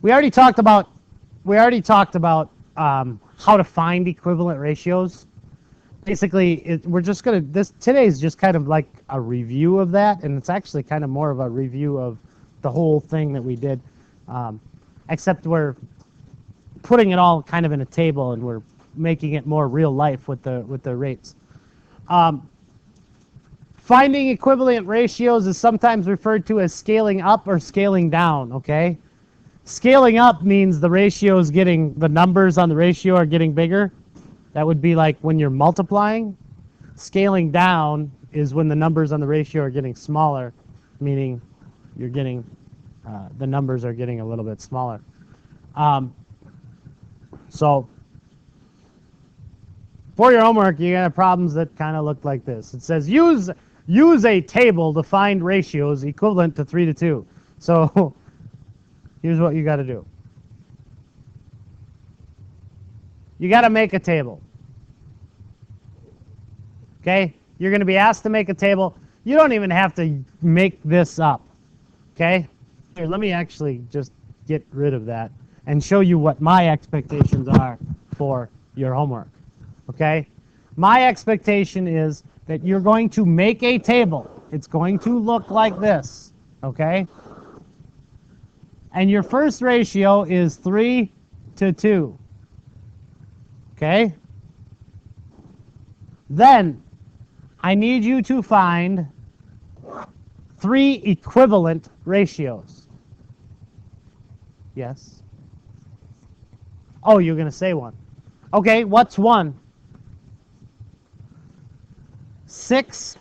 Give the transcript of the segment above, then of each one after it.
We already talked about how to find equivalent ratios. Basically, we're just gonna today is just kind of like a review of that, and it's actually kind of more of a review of the whole thing that we did, except we're putting it all kind of in a table and we're making it more real life with the rates. Finding equivalent ratios is sometimes referred to as scaling up or scaling down. Okay, scaling up means the numbers on the ratio are getting bigger. That would be like when you're multiplying. Scaling down is when the numbers on the ratio are getting smaller, meaning you're getting the numbers are getting a little bit smaller. So for your homework, you got problems that kind of look like this. It says use a table to find ratios equivalent to 3 to 2. So here's what you got to do. You got to make a table. Okay? You're going to be asked to make a table. You don't even have to make this up. Okay? Here, let me actually just get rid of that and show you what my expectations are for your homework. Okay? My expectation is that you're going to make a table. It's going to look like this. Okay? And your first ratio is 3 to 2. Okay? Then I need you to find 3 equivalent ratios. Yes? Oh, you're going to say one. Okay, what's one? 6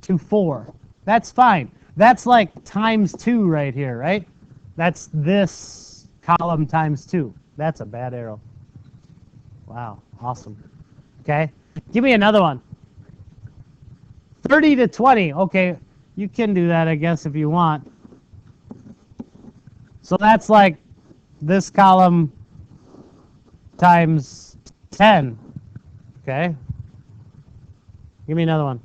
to 4. That's fine. That's like times 2 right here, right? That's this column times 2. That's a bad arrow. Wow, awesome. Okay, give me another one. 30 to 20. Okay, you can do that, I guess, if you want. So that's like this column times 10. Okay, give me another one.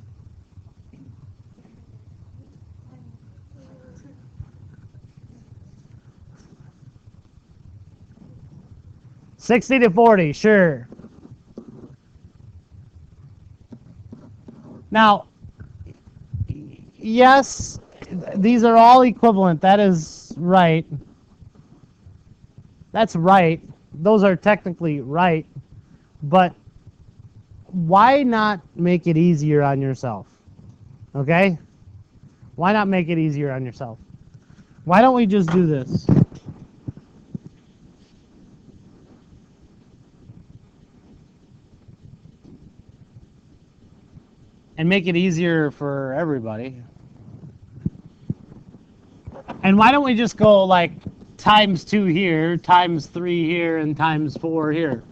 $60 to 40, sure. Now, yes, these are all equivalent. That is right. That's right. Those are technically right. But why not make it easier on yourself? Okay? Why not make it easier on yourself? Why don't we just do this? And make it easier for everybody. And why don't we just go like times 2 here, times 3 here, and times 4 here?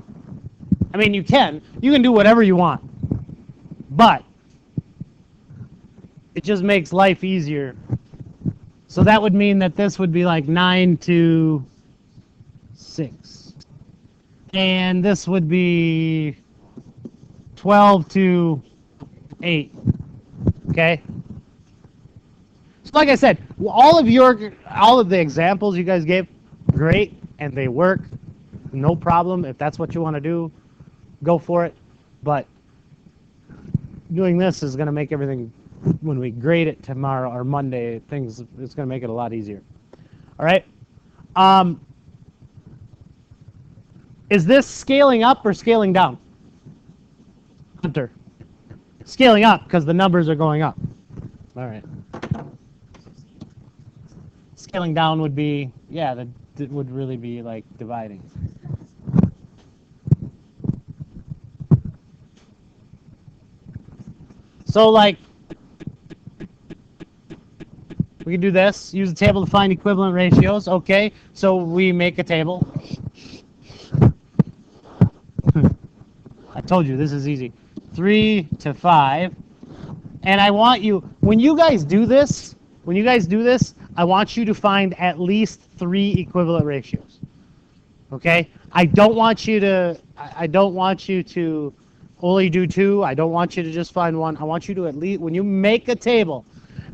I mean, you can do whatever you want, but it just makes life easier. So that would mean that this would be like 9 to 6. And this would be 12 to 8. Okay? So like I said, all of the examples you guys gave, great, and they work. No problem. If that's what you want to do, go for it. But doing this is going to make everything, when we grade it tomorrow or Monday, it's going to make it a lot easier. All right? Is this scaling up or scaling down? Hunter. Scaling up because the numbers are going up. All right. Scaling down would be, yeah, that would really be like dividing. So like, we can do this. Use a table to find equivalent ratios. Okay, so we make a table. I told you, this is easy. 3 to 5. And I want you, when you guys do this, I want you to find at least 3 equivalent ratios. Okay? I don't want you to only do 2. I don't want you to just find 1. I want you to at least, when you make a table,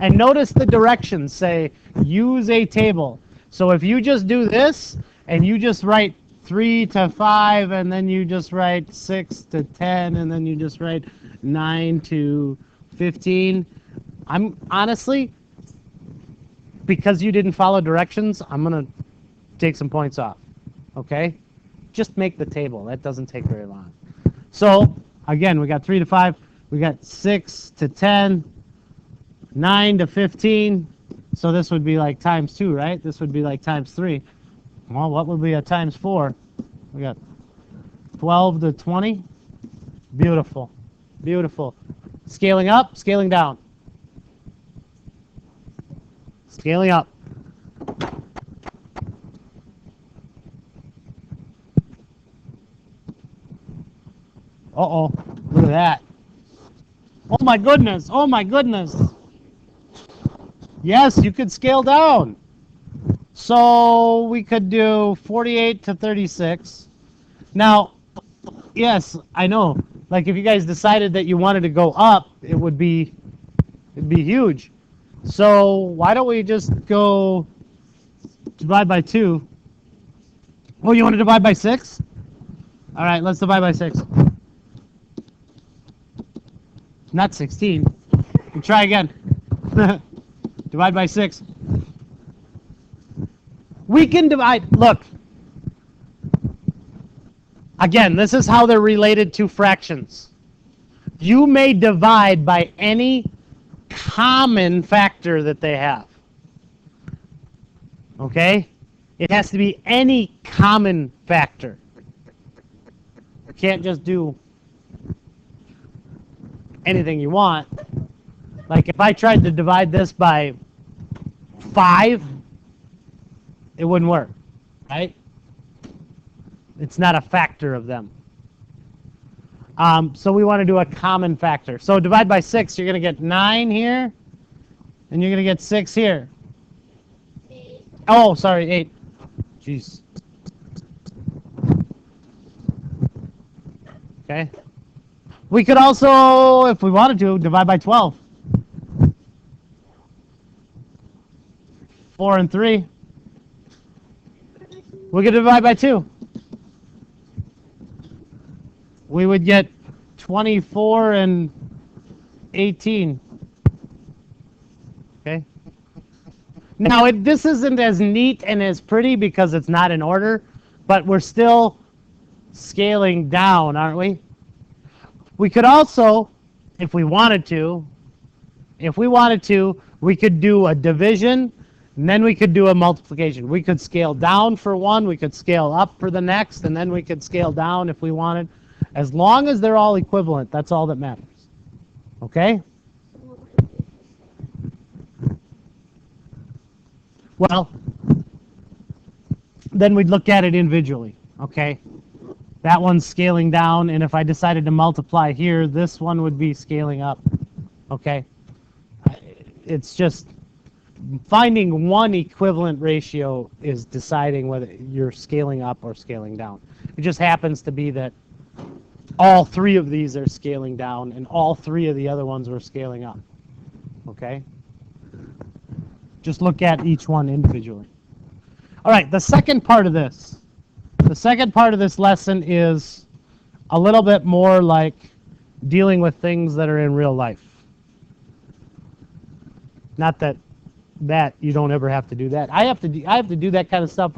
and notice the directions say use a table. So if you just do this and you just write 3 to 5, and then you just write 6 to 10, and then you just write 9 to 15, I'm honestly, because you didn't follow directions, I'm going to take some points off. Okay? Just make the table. That doesn't take very long. So, again, we got 3 to 5. We got 6 to 10, 9 to 15. So this would be like times 2, right? This would be like times 3. Well, what would be a times 4? We got 12 to 20. Beautiful. Beautiful. Scaling up, scaling down. Scaling up. Uh-oh. Look at that. Oh my goodness. Oh my goodness. Yes, you could scale down. So we could do 48 to 36. Now, yes, I know. Like if you guys decided that you wanted to go up, it'd be huge. So why don't we just go divide by 2? Oh, you want to divide by 6? All right, let's divide by 6. Not 16. We'll try again. Divide by 6. We can divide. Look. Again, this is how they're related to fractions. You may divide by any common factor that they have. Okay? It has to be any common factor. You can't just do anything you want. Like if I tried to divide this by 5, it wouldn't work, right? It's not a factor of them. So we want to do a common factor. So divide by 6, you're going to get 9 here, and you're going to get 6 here. 8. Oh, sorry, 8. Jeez. Okay. We could also, if we wanted to, divide by 12. 4 and 3. We could divide by 2. We would get 24 and 18. Okay. Now, this isn't as neat and as pretty because it's not in order, but we're still scaling down, aren't we? We could also, if we wanted to, we could do a division, and then we could do a multiplication. We could scale down for one, we could scale up for the next, and then we could scale down if we wanted. As long as they're all equivalent, that's all that matters. Okay? Well, then we'd look at it individually. Okay? That one's scaling down, and if I decided to multiply here, this one would be scaling up. Okay? It's just finding one equivalent ratio is deciding whether you're scaling up or scaling down. It just happens to be that all 3 of these are scaling down, and all 3 of the other ones were scaling up. Okay? Just look at each one individually. All right, the second part of this. The second part of this lesson is a little bit more like dealing with things that are in real life. Not that you don't ever have to do that. I have to do that kind of stuff,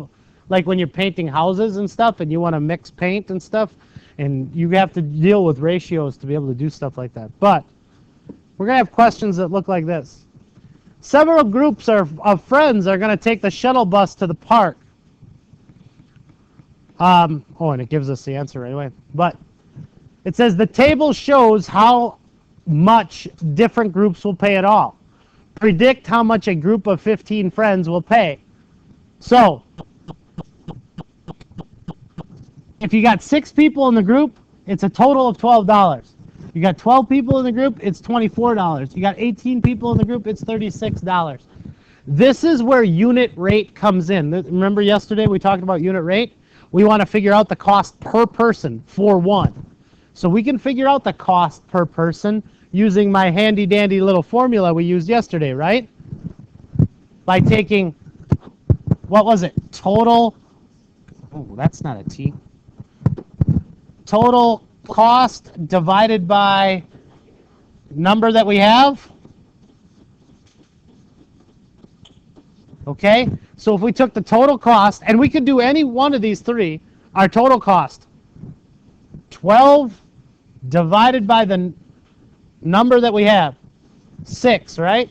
like when you're painting houses and stuff, and you want to mix paint and stuff, and you have to deal with ratios to be able to do stuff like that. But we're going to have questions that look like this. Several groups of friends are going to take the shuttle bus to the park. And it gives us the answer right away. But it says the table shows how much different groups will pay it all. Predict how much a group of 15 friends will pay. So, if you got 6 people in the group, it's a total of $12. You got 12 people in the group, it's $24. You got 18 people in the group, it's $36. This is where unit rate comes in. Remember yesterday we talked about unit rate? We want to figure out the cost per person for one. So we can figure out the cost per person using my handy dandy little formula we used yesterday, right? By taking, what was it? Total Oh, that's not a T. Total cost divided by number that we have. Okay, so if we took the total cost, and we could do any one of these three, our total cost, 12 divided by the number that we have, 6, right?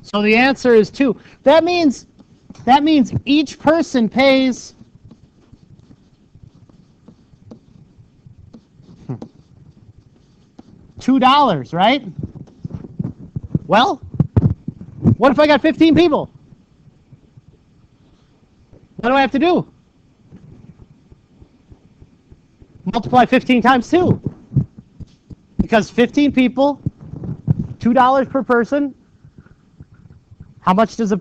So the answer is 2. That means each person pays $2, right? Well, what if I got 15 people? What do I have to do? Multiply 15 times 2. Because 15 people, $2 per person. How much does a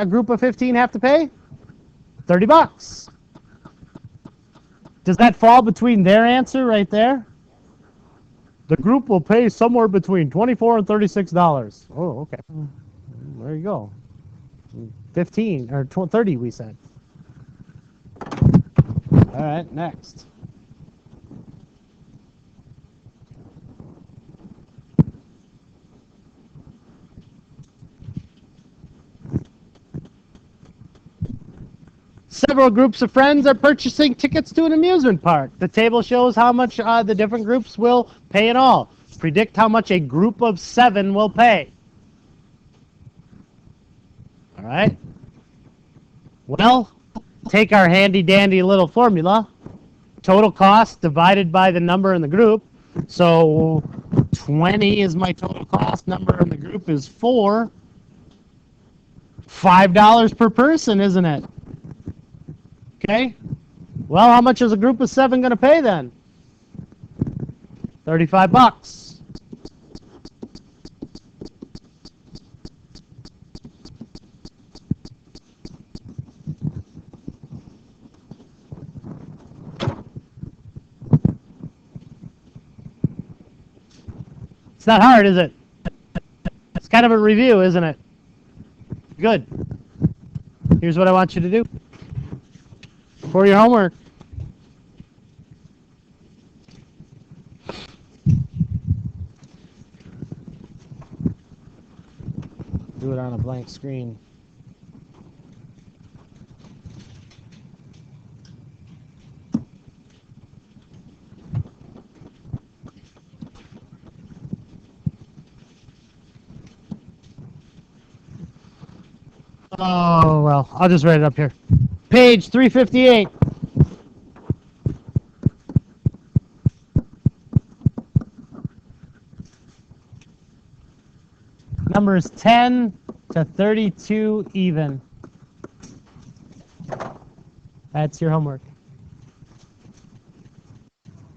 group of 15 have to pay? $30. Does that fall between their answer right there? The group will pay somewhere between $24 and $36. Oh, okay. There you go. 15 or 30 we said. All right, next. Several groups of friends are purchasing tickets to an amusement park. The table shows how much the different groups will pay in all. Predict how much a group of 7 will pay. All right. Well, take our handy dandy little formula. Total cost divided by the number in the group. So 20 is my total cost. Number in the group is 4. $5 per person, isn't it? Okay. Well, how much is a group of 7 going to pay then? $35. It's not hard, is it? It's kind of a review, isn't it? Good. Here's what I want you to do for your homework. Do it on a blank screen. Oh, well, I'll just write it up here. Page 358. Numbers 10 to 32 even. That's your homework.